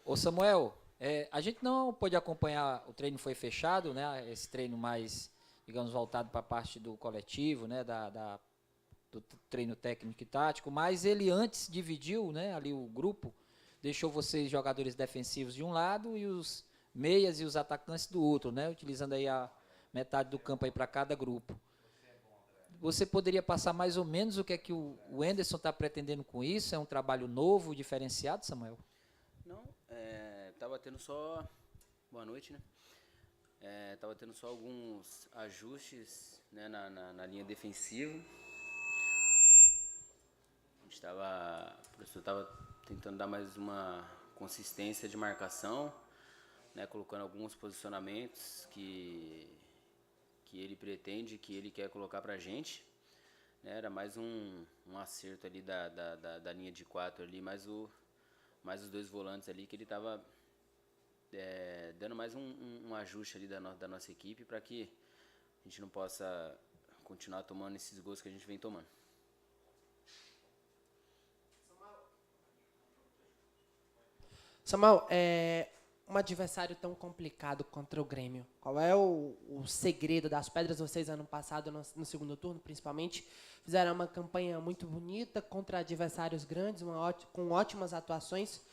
Ô Samuel, a gente não pôde acompanhar, o treino foi fechado, né? Esse treino mais, digamos, voltado para a parte do coletivo, né? Do treino técnico e tático, mas ele antes dividiu, né? Ali o grupo, deixou vocês jogadores defensivos de um lado e os meias e os atacantes do outro, né? Utilizando aí a metade do campo aí para cada grupo. Você poderia passar mais ou menos o que é que o Anderson está pretendendo com isso? É um trabalho novo, diferenciado, Samuel? Não, tava tendo só. Boa noite, né? Tava tendo só alguns ajustes, né, na linha defensiva. O professor tava tentando dar mais uma consistência de marcação, né, colocando alguns posicionamentos que ele pretende, que ele quer colocar pra gente. Né, era mais um acerto ali da linha de 4 ali, mais os dois volantes ali que ele tava dando mais um ajuste ali da nossa equipe para que a gente não possa continuar tomando esses gols que a gente vem tomando. Samuel, um adversário tão complicado contra o Grêmio. Qual é o segredo das pedras? Vocês, ano passado, no segundo turno, principalmente, fizeram uma campanha muito bonita contra adversários grandes, com ótimas atuações.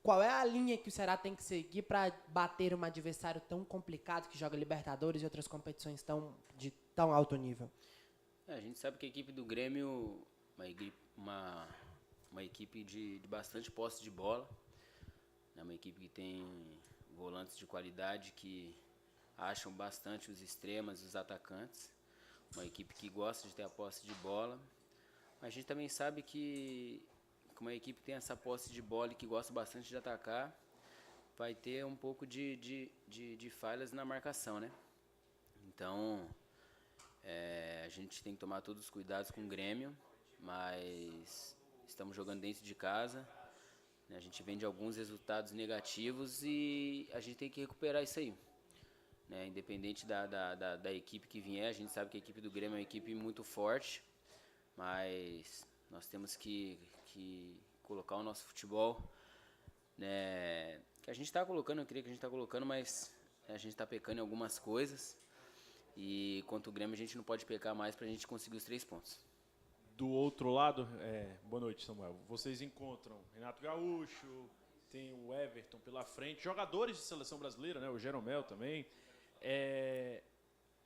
Qual é a linha que o Ceará tem que seguir para bater um adversário tão complicado que joga Libertadores e outras competições de tão alto nível? A gente sabe que a equipe do Grêmio uma equipe de bastante posse de bola, é uma equipe que tem volantes de qualidade que acham bastante os extremas, os atacantes, uma equipe que gosta de ter a posse de bola. Mas a gente também sabe que uma equipe que tem essa posse de bola e que gosta bastante de atacar, vai ter um pouco de falhas na marcação, né? Então, a gente tem que tomar todos os cuidados com o Grêmio, mas estamos jogando dentro de casa, né? A gente vem de alguns resultados negativos e a gente tem que recuperar isso aí, né? Independente da equipe que vier, a gente sabe que a equipe do Grêmio é uma equipe muito forte, mas nós temos que colocar o nosso futebol, né, que a gente está colocando, eu creio que a gente está colocando, mas a gente está pecando em algumas coisas. E quanto o Grêmio, a gente não pode pecar mais para a gente conseguir os 3 pontos. Do outro lado, boa noite, Samuel. Vocês encontram Renato Gaúcho, tem o Everton pela frente, jogadores de seleção brasileira, né? O Jeromel também.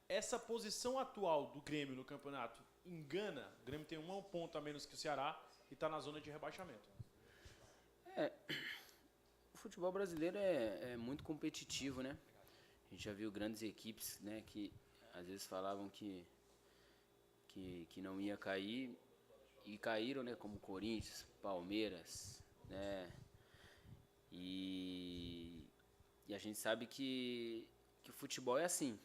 Essa posição atual do Grêmio no campeonato engana. O Grêmio tem um ponto a menos que o Ceará e está na zona de rebaixamento. O futebol brasileiro é muito competitivo, né? A gente já viu grandes equipes, né, que às vezes falavam que não ia cair e caíram, né, como Corinthians, Palmeiras, né? E a gente sabe que o futebol é assim.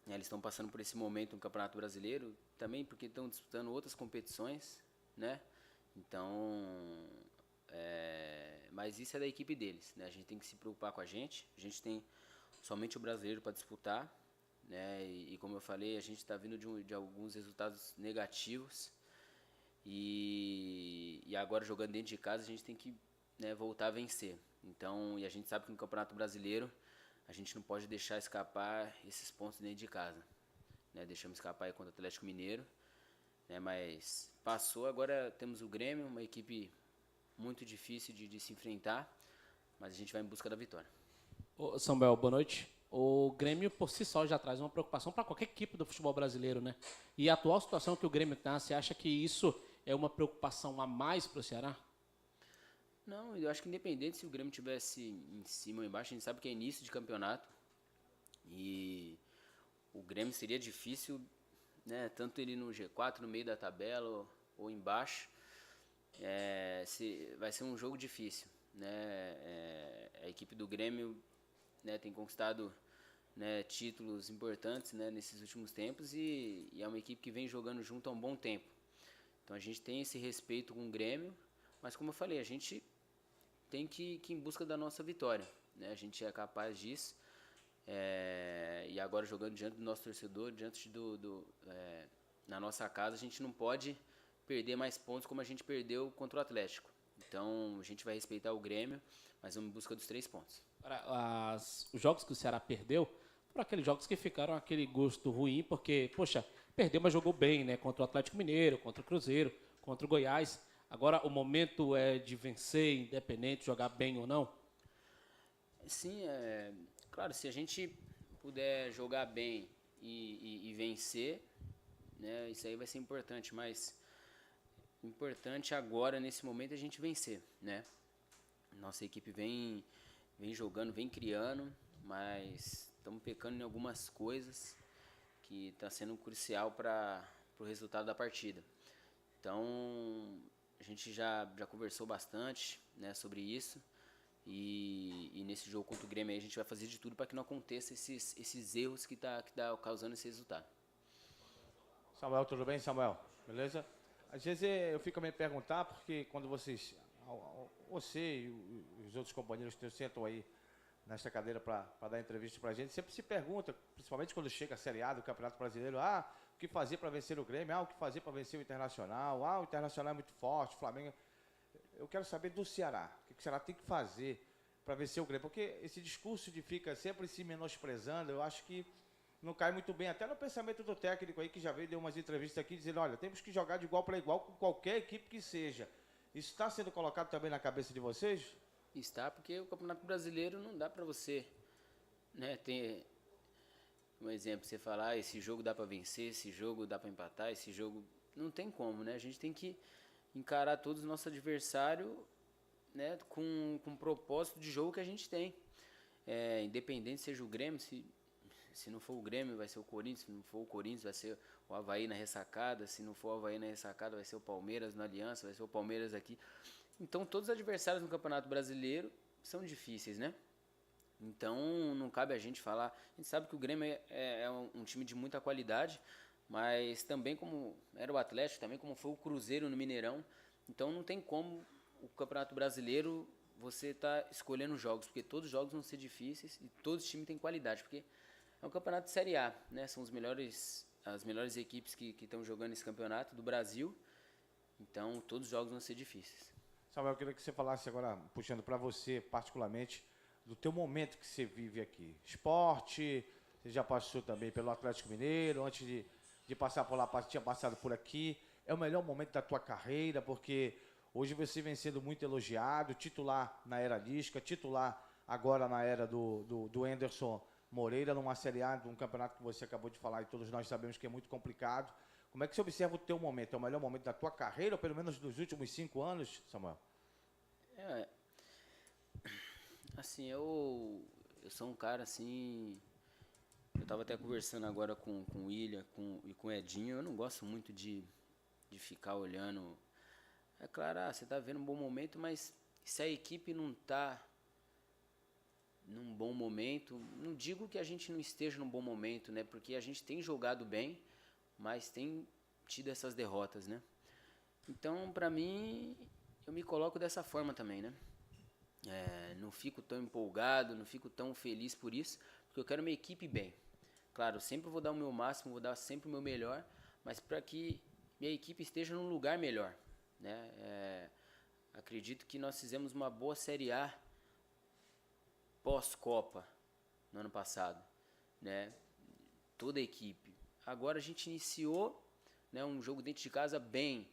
Né? Eles estão passando por esse momento no Campeonato Brasileiro também porque estão disputando outras competições, né? Então, mas isso é da equipe deles, né? A gente tem que se preocupar com a gente tem somente o brasileiro para disputar, né? E como eu falei, a gente está vindo de alguns resultados negativos e agora jogando dentro de casa a gente tem que, né, voltar a vencer. Então, e a gente sabe que no Campeonato Brasileiro a gente não pode deixar escapar esses pontos dentro de casa, né? Deixamos escapar aí contra o Atlético Mineiro, né? Mas passou, agora temos o Grêmio, uma equipe muito difícil de se enfrentar, mas a gente vai em busca da vitória. Ô, Samuel, boa noite. O Grêmio, por si só, já traz uma preocupação para qualquer equipe do futebol brasileiro, né? E a atual situação que o Grêmio está, você acha que isso é uma preocupação a mais para o Ceará? Não, eu acho que independente se o Grêmio tivesse em cima ou embaixo, a gente sabe que é início de campeonato e o Grêmio seria difícil, né? Tanto ele no G4, no meio da tabela ou embaixo, vai ser um jogo difícil, né? A equipe do Grêmio, né, tem conquistado, né, títulos importantes, né, nesses últimos tempos e é uma equipe que vem jogando junto há um bom tempo. Então a gente tem esse respeito com o Grêmio, mas como eu falei, a gente tem que ir em busca da nossa vitória, né? A gente é capaz disso, e agora jogando diante do nosso torcedor, diante na nossa casa, a gente não pode perder mais pontos como a gente perdeu contra o Atlético. Então, a gente vai respeitar o Grêmio, mas vamos em busca dos 3 pontos. Agora, os jogos que o Ceará perdeu foram aqueles jogos que ficaram aquele gosto ruim, porque, poxa, perdeu, mas jogou bem, né? Contra o Atlético Mineiro, contra o Cruzeiro, contra o Goiás. Agora, o momento é de vencer, independente, jogar bem ou não? Sim, claro, se a gente puder jogar bem e vencer, né, isso aí vai ser importante, mas o importante agora, nesse momento, é a gente vencer, né? Nossa equipe vem jogando, vem criando, mas estamos pecando em algumas coisas que está sendo crucial para o resultado da partida. Então, a gente já conversou bastante, né, sobre isso. E nesse jogo contra o Grêmio aí, a gente vai fazer de tudo para que não aconteça esses erros que tá causando esse resultado. Samuel, tudo bem, Samuel? Beleza? Às vezes eu fico a me perguntar, porque quando você e os outros companheiros que sentam aí nesta cadeira para dar entrevista para a gente, sempre se pergunta, principalmente quando chega a Série A do Campeonato Brasileiro, o que fazer para vencer o Grêmio? O que fazer para vencer o Internacional? O Internacional é muito forte, o Flamengo... Eu quero saber do Ceará, o que o Ceará tem que fazer para vencer o Grêmio, porque esse discurso de fica sempre se menosprezando, eu acho que não cai muito bem, até no deu do técnico aí, que já veio, deu umas entrevistas aqui, dizendo, olha, temos que jogar de igual para igual com qualquer equipe que seja. Isso está sendo colocado também na cabeça de vocês? Está, porque o Campeonato Brasileiro não dá para você, né, ter um exemplo, você falar, esse jogo dá para vencer, esse jogo dá para empatar, esse jogo... Não tem como, né? A gente tem que encarar todos os nossos adversários, né, com o propósito de jogo que a gente tem. Independente seja o Grêmio, se não for o Grêmio, vai ser o Corinthians, se não for o Corinthians, vai ser o Avaí na ressacada, se não for o Avaí na ressacada, vai ser o Palmeiras na Aliança, vai ser o Palmeiras aqui. Então, todos os adversários no Campeonato Brasileiro são difíceis, né? Então, não cabe a gente falar... A gente sabe que o Grêmio é um time de muita qualidade, mas também como era o Atlético, também como foi o Cruzeiro no Mineirão. Então, não tem como o Campeonato Brasileiro você tá escolhendo jogos, porque todos os jogos vão ser difíceis e todos os times têm qualidade, porque é um campeonato de Série A, né? São as melhores equipes que estão jogando esse campeonato do Brasil. Então, todos os jogos vão ser difíceis. Samuel, eu queria que você falasse agora, puxando para você particularmente, do teu momento que você vive aqui. Esporte, você já passou também pelo Atlético Mineiro, antes de passar por lá, tinha passado por aqui. É o melhor momento da tua carreira, porque hoje você vem sendo muito elogiado, titular na era Lisca, titular agora na era do Anderson Moreira, numa Série A, num campeonato que você acabou de falar e todos nós sabemos que é muito complicado. Como é que você observa o teu momento? É o melhor momento da tua carreira, ou pelo menos dos últimos 5 anos, Samuel? Assim, eu sou um cara assim... Eu estava até conversando agora com o William e com o Edinho. Eu não gosto muito de ficar olhando. É claro, você está vendo um bom momento, mas se a equipe não está num bom momento, não digo que a gente não esteja num bom momento, né? Porque a gente tem jogado bem, mas tem tido essas derrotas, né? Então, para mim, eu me coloco dessa forma também, né? Não fico tão empolgado, não fico tão feliz por isso, porque eu quero minha equipe bem. Claro, eu sempre vou dar o meu máximo, vou dar sempre o meu melhor, mas para que minha equipe esteja num lugar melhor, né? Acredito que nós fizemos uma boa Série A pós-Copa no ano passado, né? Toda a equipe. Agora a gente iniciou, né, um jogo dentro de casa bem,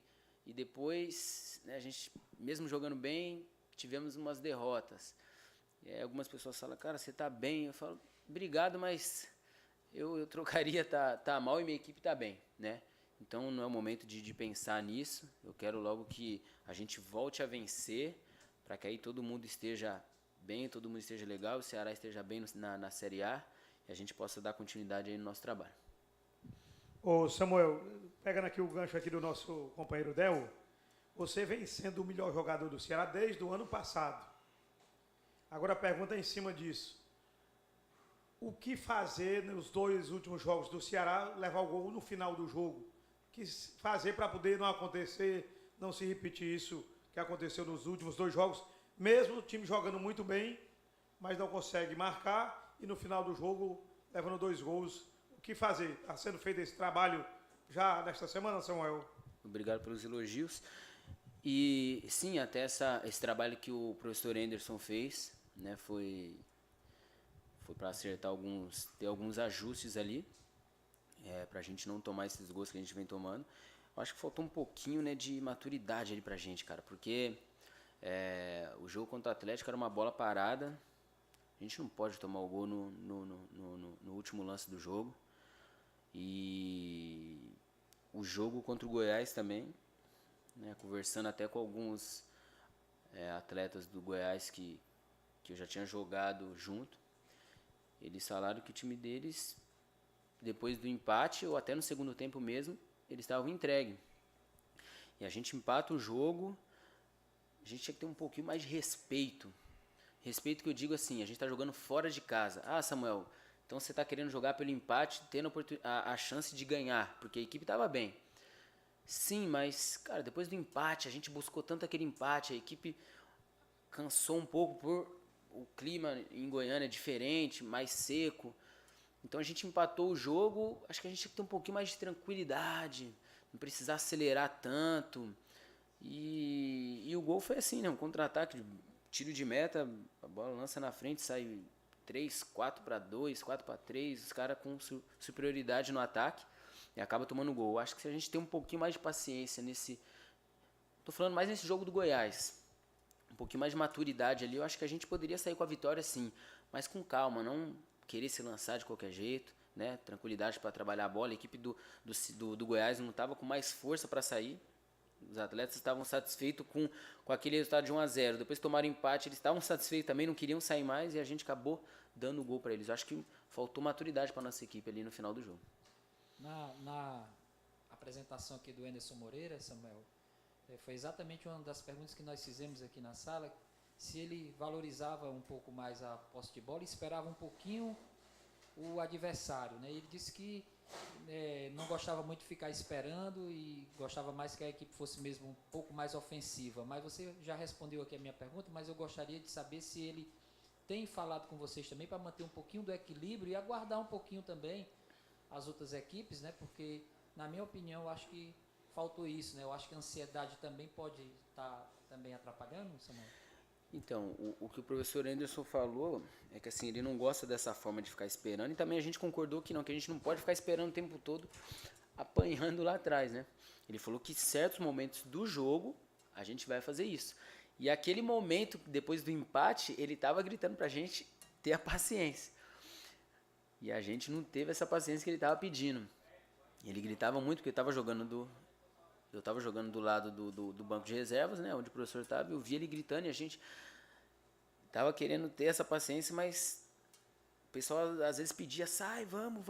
e depois, né, a gente, mesmo jogando bem, tivemos umas derrotas. Algumas pessoas falam, cara, você tá bem. Eu falo, obrigado, mas eu trocaria tá mal e minha equipe tá bem, né? Então não é o momento de pensar nisso. Eu quero logo que a gente volte a vencer, para que aí todo mundo esteja bem, todo mundo esteja legal, o Ceará esteja bem na Série A e a gente possa dar continuidade aí no nosso trabalho. Ô Samuel, pegando aqui o gancho aqui do nosso companheiro Del, você vem sendo o melhor jogador do Ceará desde o ano passado. Agora a pergunta é em cima disso. O que fazer nos 2 últimos jogos do Ceará, levar o gol no final do jogo? O que fazer para poder não acontecer, não se repetir isso que aconteceu nos últimos 2 jogos, mesmo o time jogando muito bem, mas não consegue marcar e no final do jogo levando 2 gols. O que fazer? Está sendo feito esse trabalho já nesta semana, Samuel? Obrigado pelos elogios. E sim, até esse trabalho que o professor Anderson fez, né, foi para acertar ter alguns ajustes ali, para a gente não tomar esses gols que a gente vem tomando. Eu acho que faltou um pouquinho, né, de maturidade ali pra gente, cara, porque o jogo contra o Atlético era uma bola parada, a gente não pode tomar o gol no último lance do jogo. E o jogo contra o Goiás também, né, conversando até com alguns atletas do Goiás que eu já tinha jogado junto, eles falaram que o time deles, depois do empate, ou até no segundo tempo mesmo, eles estavam entregues. E a gente empata o jogo, a gente tinha que ter um pouquinho mais de respeito. Respeito que eu digo assim, a gente está jogando fora de casa. Ah, Samuel, então você está querendo jogar pelo empate, tendo a chance de ganhar, porque a equipe estava bem. Sim, mas, cara, depois do empate, a gente buscou tanto aquele empate, a equipe cansou um pouco por o clima em Goiânia é diferente, mais seco. Então a gente empatou o jogo, acho que a gente tinha que ter um pouquinho mais de tranquilidade, não precisar acelerar tanto. E o gol foi assim, né? Um contra-ataque, tiro de meta, a bola lança na frente, sai 3, 4-2, 4-3, os caras com superioridade no ataque e acaba tomando gol. Acho que se a gente tem um pouquinho mais de paciência tô falando mais nesse jogo do Goiás, um pouquinho mais de maturidade ali, eu acho que a gente poderia sair com a vitória sim, mas com calma, não querer se lançar de qualquer jeito, né? Tranquilidade para trabalhar a bola. A equipe do Goiás não estava com mais força para sair. Os atletas estavam satisfeitos com aquele resultado de 1-0. Depois tomaram empate, eles estavam satisfeitos também, não queriam sair mais e a gente acabou dando o gol para eles. Eu acho que faltou maturidade para nossa equipe ali no final do jogo. Na apresentação aqui do Anderson Moreira, Samuel, foi exatamente uma das perguntas que nós fizemos aqui na sala, se ele valorizava um pouco mais a posse de bola e esperava um pouquinho o adversário, né? Ele disse que não gostava muito de ficar esperando e gostava mais que a equipe fosse mesmo um pouco mais ofensiva. Mas você já respondeu aqui a minha pergunta, mas eu gostaria de saber se ele tem falado com vocês também para manter um pouquinho do equilíbrio e aguardar um pouquinho também as outras equipes, né? Porque, na minha opinião, eu acho que faltou isso, né? Eu acho que a ansiedade também pode estar também atrapalhando, Samuel. Então, o que o professor Anderson falou é que assim, ele não gosta dessa forma de ficar esperando, e também a gente concordou que a gente não pode ficar esperando o tempo todo apanhando lá atrás, né? Ele falou que em certos momentos do jogo a gente vai fazer isso. E aquele momento, depois do empate, ele estava gritando pra gente ter a paciência. E a gente não teve essa paciência que ele estava pedindo. Ele gritava muito porque eu estava jogando do lado do banco de reservas, né, onde o professor estava, eu vi ele gritando e a gente estava querendo ter essa paciência, mas o pessoal às vezes pedia, sai, vamos,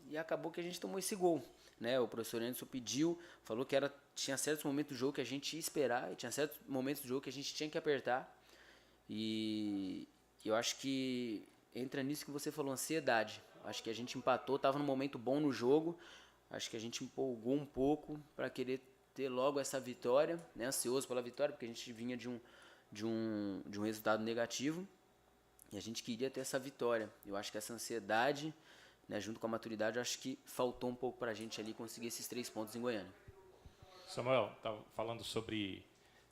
e acabou que a gente tomou esse gol, né? O professor Anderson pediu, falou que tinha certos momentos do jogo que a gente ia esperar e tinha certos momentos do jogo que a gente tinha que apertar, e eu acho que entra nisso que você falou, ansiedade. Acho que a gente empatou, estava num momento bom no jogo, acho que a gente empolgou um pouco para querer ter logo essa vitória, né? Ansioso pela vitória, porque a gente vinha de um resultado negativo e a gente queria ter essa vitória. Eu acho que essa ansiedade, né, junto com a maturidade, eu acho que faltou um pouco para a gente ali conseguir esses 3 pontos em Goiânia. Samuel, estava falando sobre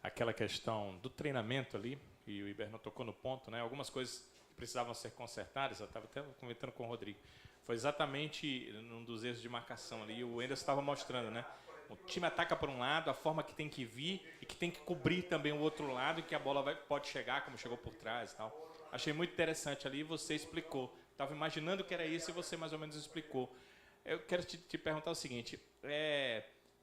aquela questão do treinamento ali, e o Iberno tocou no ponto, né? Algumas coisas que precisavam ser consertadas, eu estava até comentando com o Rodrigo. Foi exatamente num dos erros de marcação ali, o Anderson estava mostrando, né? O time ataca por um lado, a forma que tem que vir e que tem que cobrir também o outro lado e que a bola pode chegar, como chegou por trás e tal. Achei muito interessante ali, você explicou. Estava imaginando que era isso e você mais ou menos explicou. Eu quero te perguntar o seguinte,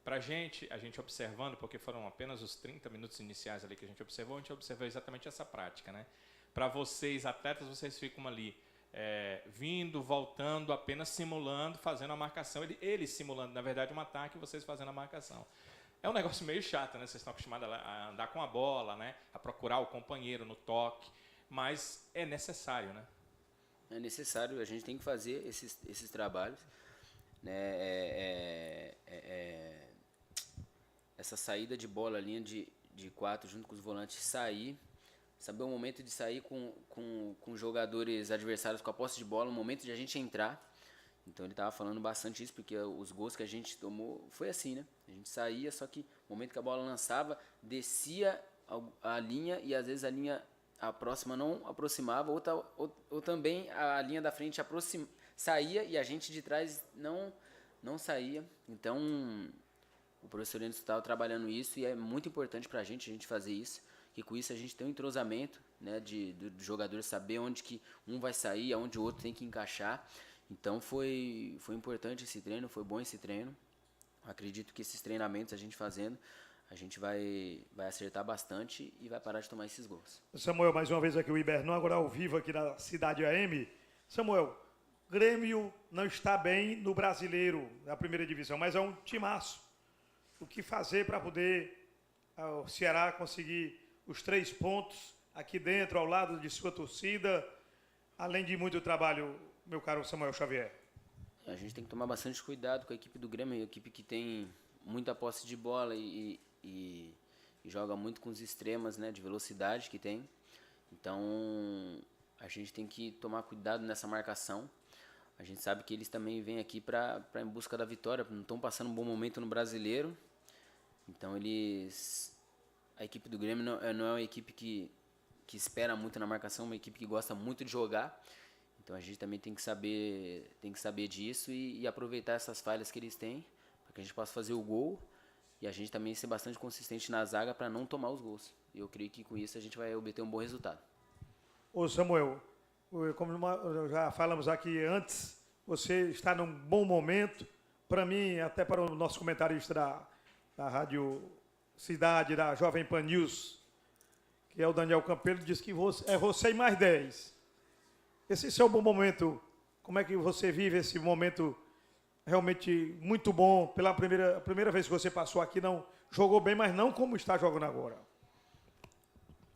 pra gente, a gente observando, porque foram apenas os 30 minutos iniciais ali que a gente observou exatamente essa prática, né? Para vocês, atletas, vocês ficam ali vindo, voltando, apenas simulando, fazendo a marcação. Ele simulando, na verdade, um ataque e vocês fazendo a marcação. É um negócio meio chato, né? Vocês estão acostumados a andar com a bola, né? A procurar o companheiro no toque, mas é necessário, né? É necessário, a gente tem que fazer esses trabalhos, né? Essa saída de bola, linha de 4 junto com os volantes, saber o momento de sair com jogadores adversários com a posse de bola, o momento de a gente entrar. Então ele estava falando bastante isso, porque os gols que a gente tomou foi assim, né? A gente saía, só que no momento que a bola lançava, descia a linha e às vezes a próxima não aproximava, ou também a linha da frente saía e a gente de trás não saía. Então o professor Enzo estava trabalhando isso e é muito importante para a gente fazer isso, que com isso a gente tem um entrosamento, né, do jogador saber onde que um vai sair, aonde o outro tem que encaixar. Então foi importante esse treino, foi bom esse treino. Acredito que esses treinamentos a gente fazendo, a gente vai acertar bastante e vai parar de tomar esses gols. Samuel, mais uma vez aqui o Ibernão, agora ao vivo aqui na Cidade AM. Samuel, Grêmio não está bem no Brasileiro, na primeira divisão, mas é um timaço. O que fazer para poder o Ceará conseguir os 3 pontos aqui dentro, ao lado de sua torcida, além de muito trabalho, meu caro Samuel Xavier? A gente tem que tomar bastante cuidado com a equipe do Grêmio, uma equipe que tem muita posse de bola e joga muito com os extremas, né, de velocidade que tem. Então a gente tem que tomar cuidado nessa marcação. A gente sabe que eles também vêm aqui para em busca da vitória, não estão passando um bom momento no Brasileiro. Então a equipe do Grêmio não é uma equipe que espera muito na marcação, uma equipe que gosta muito de jogar. Então a gente também tem que saber disso e aproveitar essas falhas que eles têm, para que a gente possa fazer o gol e a gente também ser bastante consistente na zaga para não tomar os gols. E eu creio que com isso a gente vai obter um bom resultado. Ô Samuel, como já falamos aqui antes, você está num bom momento. Para mim, até para o nosso comentarista da Rádio Cidade, da Jovem Pan News, que é o Daniel Campelo, diz que é você e mais 10. Esse seu bom momento, como é que você vive esse momento realmente muito bom? Pela primeira vez que você passou aqui, não jogou bem, mas não como está jogando agora.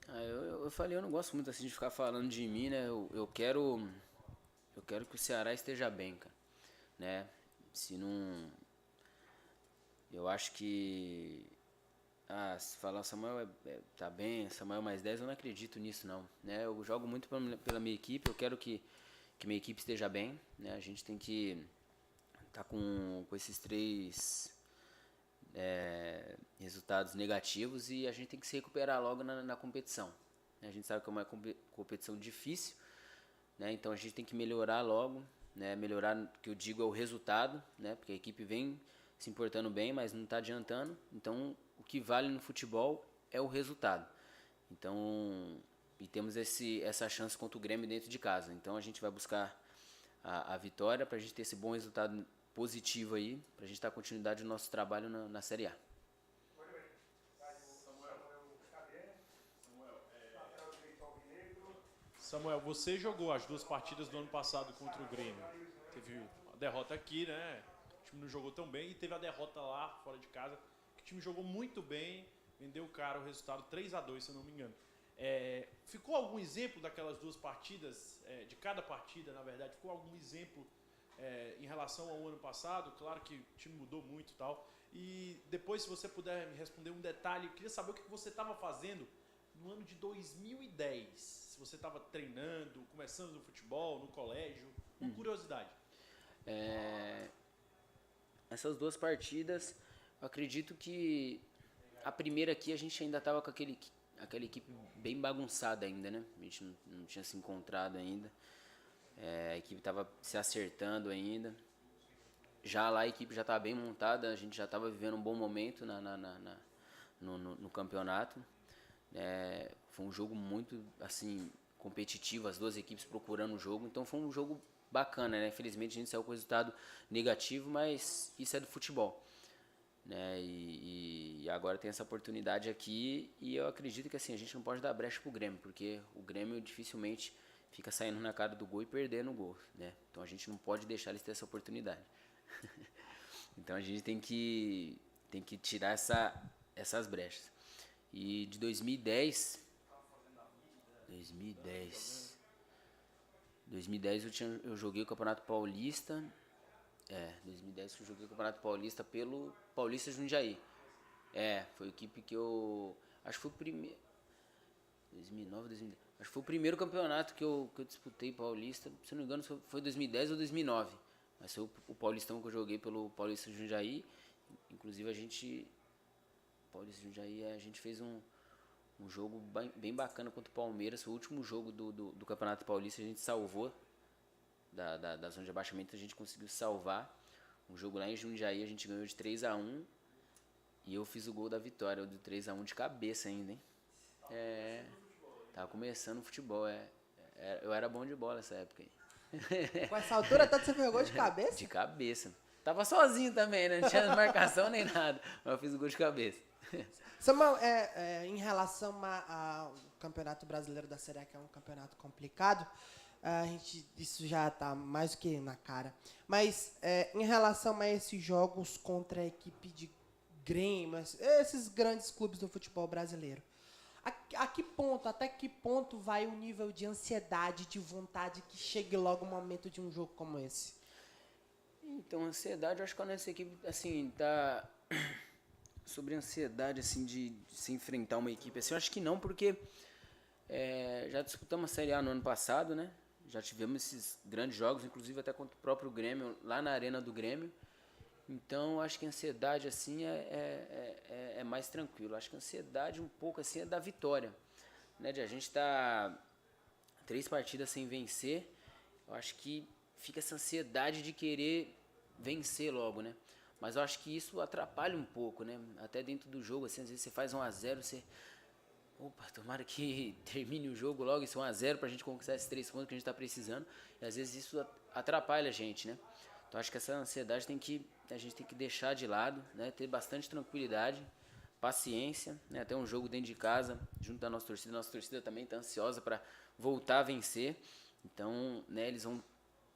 Eu falei, eu não gosto muito assim de ficar falando de mim, né? Eu quero que o Ceará esteja bem, cara, né? Se não... Eu acho que... se falar Samuel tá bem, Samuel mais 10, eu não acredito nisso não, né? Eu jogo muito pela minha equipe, eu quero que minha equipe esteja bem, né? A gente tem que estar com esses 3 resultados negativos e a gente tem que se recuperar logo na competição. A gente sabe que é uma competição difícil, né? Então a gente tem que melhorar logo, né? Melhorar, o que eu digo é o resultado, né? Porque a equipe vem se importando bem, mas não está adiantando. Então o que vale no futebol é o resultado. Então, e temos essa chance contra o Grêmio dentro de casa. Então a gente vai buscar a vitória para a gente ter esse bom resultado positivo aí, para a gente dar continuidade no nosso trabalho na Série A. Samuel, você jogou as 2 partidas do ano passado contra o Grêmio. Teve a derrota aqui, né? O time não jogou tão bem. E teve a derrota lá, fora de casa. O time jogou muito bem, vendeu caro o resultado 3-2, se eu não me engano. Ficou algum exemplo daquelas 2 partidas, de cada partida, na verdade? Ficou algum exemplo em relação ao ano passado? Claro que o time mudou muito e tal. E depois, se você puder me responder um detalhe, eu queria saber o que você estava fazendo no ano de 2010. Se você estava treinando, começando no futebol, no colégio, uma curiosidade. Essas 2 partidas, eu acredito que a primeira aqui a gente ainda estava com aquela equipe bem bagunçada ainda, né? A gente não tinha se encontrado ainda. A equipe estava se acertando ainda. Já lá a equipe já estava bem montada, a gente já estava vivendo um bom momento no campeonato. Foi um jogo muito assim competitivo, as 2 equipes procurando o jogo, então foi um jogo bacana, né? Infelizmente a gente saiu com resultado negativo, mas isso é do futebol, né? E agora tem essa oportunidade aqui e eu acredito que assim a gente não pode dar brecha pro Grêmio, porque o Grêmio dificilmente fica saindo na cara do gol e perdendo o gol, né? Então a gente não pode deixar eles ter essa oportunidade. Então a gente tem que tirar essas brechas. E de 2010 eu joguei o Campeonato Paulista. 2010 eu joguei o Campeonato Paulista pelo Paulista Jundiaí. Foi a equipe que eu... Acho que foi o primeiro... 2009, 2010. Acho que foi o primeiro campeonato que eu disputei Paulista. Se não me engano, foi 2010 ou 2009. Mas foi o Paulistão que eu joguei pelo Paulista de Jundiaí. Inclusive, Paulista de Jundiaí, a gente fez um jogo bem bacana contra o Palmeiras. Foi o último jogo do Campeonato Paulista, a gente salvou da zona de abaixamento, a gente conseguiu salvar. Um jogo lá em Jundiaí, a gente ganhou de 3-1 e eu fiz o gol da vitória, do 3-1 de cabeça ainda, hein? Tava começando o futebol, eu era bom de bola nessa época aí. Com essa altura, tanto você fez gol de cabeça? De cabeça. Tava sozinho também, né? Não tinha marcação nem nada, mas eu fiz o gol de cabeça. Samuel, em relação ao Campeonato Brasileiro da Série A, que é um campeonato complicado, isso já está mais do que na cara. Mas em relação a esses jogos contra a equipe de Grêmio, esses grandes clubes do futebol brasileiro, até que ponto vai o nível de ansiedade, de vontade que chegue logo o momento de um jogo como esse? Então, ansiedade, eu acho que a nossa equipe, assim, tá... Sobre ansiedade, assim, de se enfrentar uma equipe, assim, eu acho que não, porque já disputamos a Série A no ano passado, né? Já tivemos esses grandes jogos, inclusive até contra o próprio Grêmio, lá na Arena do Grêmio. Então, acho que a ansiedade, assim, é mais tranquilo. Acho que a ansiedade, um pouco, assim, é da vitória, né? De a gente tá 3 partidas sem vencer, eu acho que fica essa ansiedade de querer vencer logo, né? Mas eu acho que isso atrapalha um pouco, né? Até dentro do jogo, assim, às vezes você faz 1-0, você... Opa, tomara que termine o jogo logo, esse 1-0 pra gente conquistar esses 3 pontos que a gente tá precisando. E às vezes isso atrapalha a gente, né? Então acho que essa ansiedade a gente tem que deixar de lado, né? Ter bastante tranquilidade, paciência, né? Até um jogo dentro de casa, junto da nossa torcida também tá ansiosa para voltar a vencer. Então, né, eles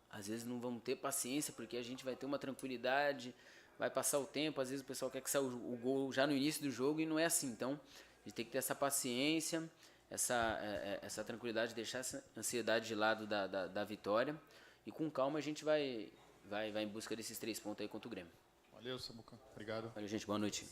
às vezes não vão ter paciência, porque a gente vai ter uma tranquilidade, vai passar o tempo, às vezes o pessoal quer que saia o gol já no início do jogo e não é assim. Então, a gente tem que ter essa paciência, essa tranquilidade, deixar essa ansiedade de lado da vitória e com calma a gente vai em busca desses 3 pontos aí contra o Grêmio. Valeu, Samuca. Obrigado. Valeu, gente. Boa noite.